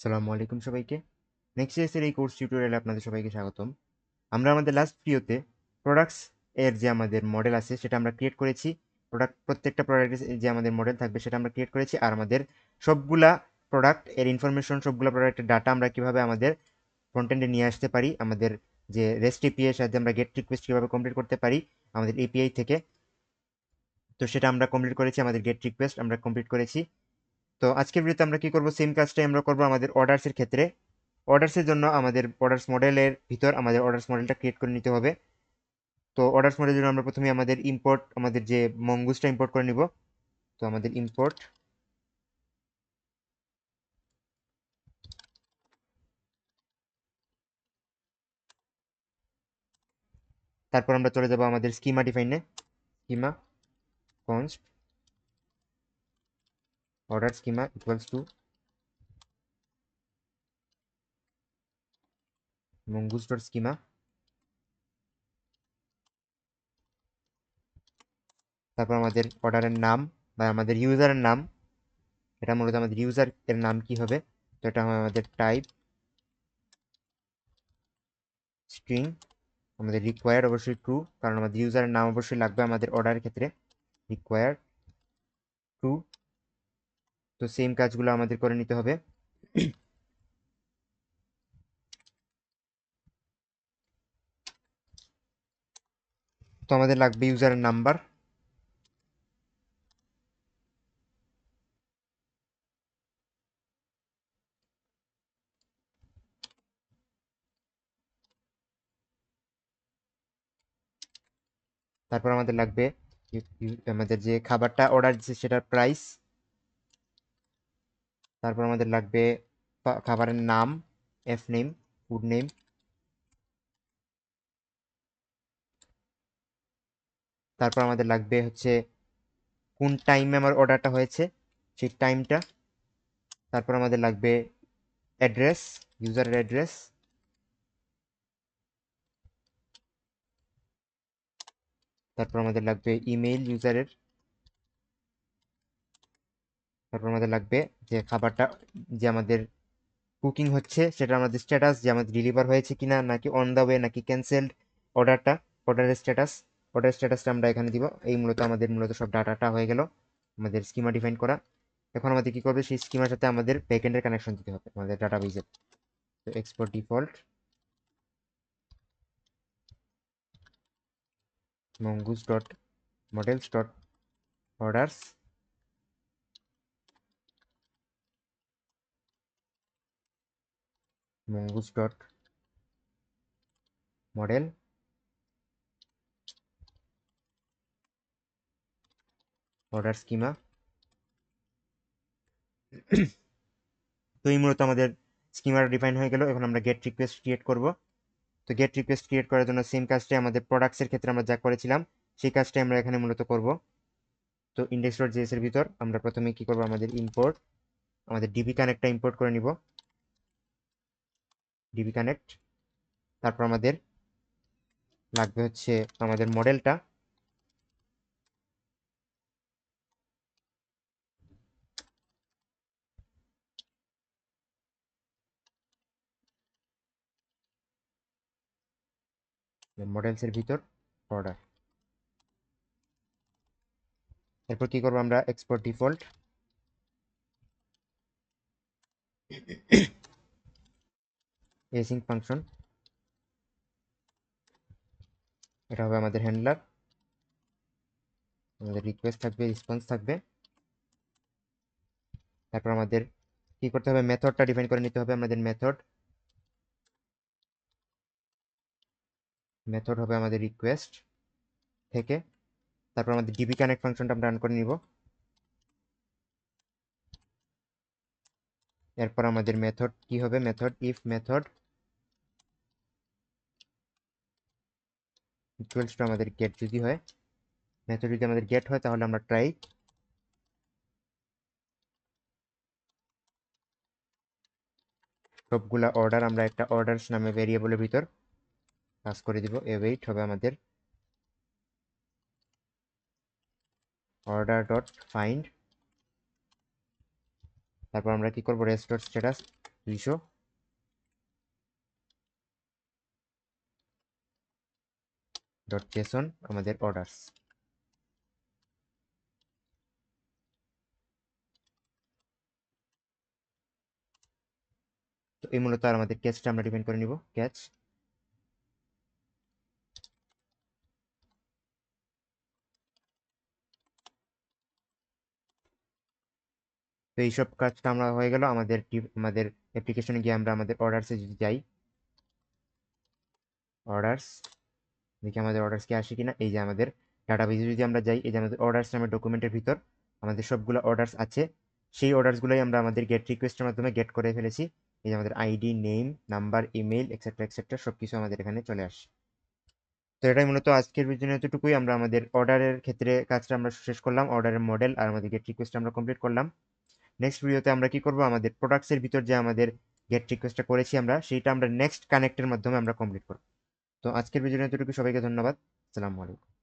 আসসালামু আলাইকুম সবাইকে। নেক্সট এর এই কোর্স টিউটোরিয়ালে আপনাদের সবাইকে স্বাগতম। আমরা আমাদের লাস্ট ভিডিওতে প্রোডাক্টস এর যে আমাদের মডেল আছে সেটা আমরা ক্রিয়েট করেছি। প্রত্যেকটা প্রোডাক্টের যে আমাদের মডেল থাকবে সেটা আমরা ক্রিয়েট করেছি। আর আমাদের সবগুলা প্রোডাক্ট এর ইনফরমেশন, সবগুলা প্রোডাক্টের ডাটা আমরা কিভাবে আমাদের ফ্রন্ট এন্ডে নিয়ে আসতে পারি, আমাদের যে রেস্ট এপিআই এর সাহায্যে আমরা গেট রিকোয়েস্ট কিভাবে কমপ্লিট করতে পারি আমাদের এপিআই থেকে, তো সেটা আমরা কমপ্লিট করেছি। আমাদের গেট রিকোয়েস্ট আমরা কমপ্লিট করেছি। তো আজকের ভিডিওতে আমরা কি করব, সেম কাজটাই আমরা করব আমাদের অর্ডার্স এর ক্ষেত্রে। অর্ডার্স এর জন্য আমাদের অর্ডার্স মডেলের ভিতর আমাদের অর্ডার্স মডেলটা ক্রিয়েট করে নিতে হবে। তো অর্ডার্স মডেলের জন্য আমরা প্রথমে আমাদের ইম্পোর্ট, আমাদের যে মঙ্গুসটা ইম্পোর্ট করে নিব। তো আমাদের ইম্পোর্ট, তারপর আমরা চলে যাব আমাদের স্কিমা ডিফাইনে। Schema const order schema equals to Mongoose dot schema. তারপর আমাদের অর্ডারের নাম বা আমাদের ইউজারের নাম, এটা মূলত আমাদের ইউজার এর নাম কি হবে। তো এটা হবে আমাদের টাইপ স্ট্রিং। আমাদের রিকোয়ার্ড অবশ্যই ট্রু, কারণ আমাদের ইউজারের নাম অবশ্যই লাগবে আমাদের অর্ডারের ক্ষেত্রে। Required true. তো সেম কাজগুলো আমাদের করে নিতে হবে। তো আমাদের লাগবে ইউজারের নাম্বার। তারপর আমাদের লাগবে আমাদের যে খাবারটা অর্ডার দিচ্ছে সেটার প্রাইস। তারপর আমাদের লাগবে খাবারের নাম, এফ নেম, ফুড নেম। তারপর আমাদের লাগবে হচ্ছে কোন টাইমে আমার অর্ডারটা হয়েছে, সেই টাইমটা। তারপর আমাদের লাগবে অ্যাড্রেস, ইউজারের অ্যাড্রেস। তারপর আমাদের লাগবে ইমেইল ইউজারের। তারপর আমাদের লাগবে যে খাবারটা যে আমাদের কুকিং হচ্ছে সেটা আমাদের স্ট্যাটাস, যে আমাদের ডেলিভার হয়েছে কিনা, নাকি অন দা ওয়ে, নাকি ক্যান্সেলড অর্ডারটা, অর্ডারের স্ট্যাটাস। অর্ডারের স্ট্যাটাসটা আমরা এখানে দিব। এই আমাদের সব ডাটাটা হয়ে গেল আমাদের স্কিমা ডিফাইন করা। এখন আমাদের কি করবে, সেই স্কিমার সাথে আমাদের ব্যাকএন্ডের কানেকশন দিতে হবে আমাদের ডাটাবেজের। তো export default Mongoose dot models dot orders Mongoose dot model order schema. তো এই আমাদের স্কিমার ডিফাইন হয়ে গেল। এখন আমরা গেট রিকোয়েস্ট ক্রিয়েট করব। তো গেট রিকোয়েস্ট ক্রিয়েট করার জন্য সেম কাজটাই আমাদের প্রোডাক্টসের ক্ষেত্রে আমরা যা করেছিলাম সেই কাজটাই আমরা এখানে মূলত করব। তো ইন্ডেক্স ডট জেএস এর ভিতর আমরা প্রথমে কি করব, আমাদের ইম্পোর্ট, আমাদের ডিবি কানেক্টটা ইম্পোর্ট করে নিব। DB connect. তারপর আমাদের লাগবে হচ্ছে আমাদের মডেলটা। মডেলস এর ভিতর অর্ডার। এরপর কি করব, আমরা এক্সপোর্ট ডিফল্ট এসিং ফাংশন, এটা হবে আমাদের হ্যান্ডলার। আমাদের রিকোয়েস্ট থাকবে, রেসপন্স থাকবে। তারপর আমাদের কি করতে হবে, মেথডটা ডিফাইন করে নিতে হবে। আমাদের মেথড মেথড হবে আমাদের রিকোয়েস্ট থেকে। তারপর আমাদের ডিবি কানেক্ট ফাংশনটা আমরা রান করে নিব। এরপর আমাদের মেথড কি হবে, method if method equals to আমাদের গেট যদি হয়, মেথড যদি আমাদের গেট হয় তাহলে আমরা ট্রাই। সবগুলা অর্ডার আমরা একটা অর্ডারস নামে ভেরিয়েবলের ভিতর পাস করে দিব। এওয়েট হবে আমাদের অর্ডার ডট ফাইন্ড। তারপর আমরা কি করব, রেস্ট ডট স্ট্যাটাস রিশো ডট জেসন আমাদের অর্ডারস। তো এই মূলত আর আমাদের ক্যাচটা আমরা ডিফাইন করে নিব, ক্যাচ। তো এইসব কাজটা আমরা হয়ে গেল। আমাদের অ্যাপ্লিকেশনে গিয়ে আমরা আমাদের অর্ডারসে যদি যাই, অর্ডারস, দেখি আমাদের অর্ডারস কি আসে কিনা। এই যে আমাদের ডাটাবেজে যদি আমরা যাই, এই যে আমাদের অর্ডারস নামের ডকুমেন্টের ভিতর আমাদের সবগুলো অর্ডারস আছে। সেই অর্ডারসগুলোই আমরা আমাদের গেট রিকোয়েস্টের মাধ্যমে গেট করে ফেলেছি। এই যে আমাদের ID, name, number, email, etcetera etcetera সব কিছু আমাদের এখানে চলে আসে। তো এটাই মূলত আজকের জন্য এতটুকুই। আমরা আমাদের অর্ডারের ক্ষেত্রে কাজটা আমরা শেষ করলাম, অর্ডারের মডেল আর আমাদের গেট রিকোয়েস্ট আমরা কমপ্লিট করলাম। নেক্সট ভিডিওতে আমরা কি করব, আমাদের প্রোডাক্টসের ভিতর যে আমাদের গেট রিকোয়েস্টটা করেছি আমরা, সেইটা আমরা নেক্সট কানেক্টের মাধ্যমে আমরা কমপ্লিট করব। তো আজকের ভিডিও এতটুকু, সবাইকে ধন্যবাদ। আসসালামু আলাইকুম।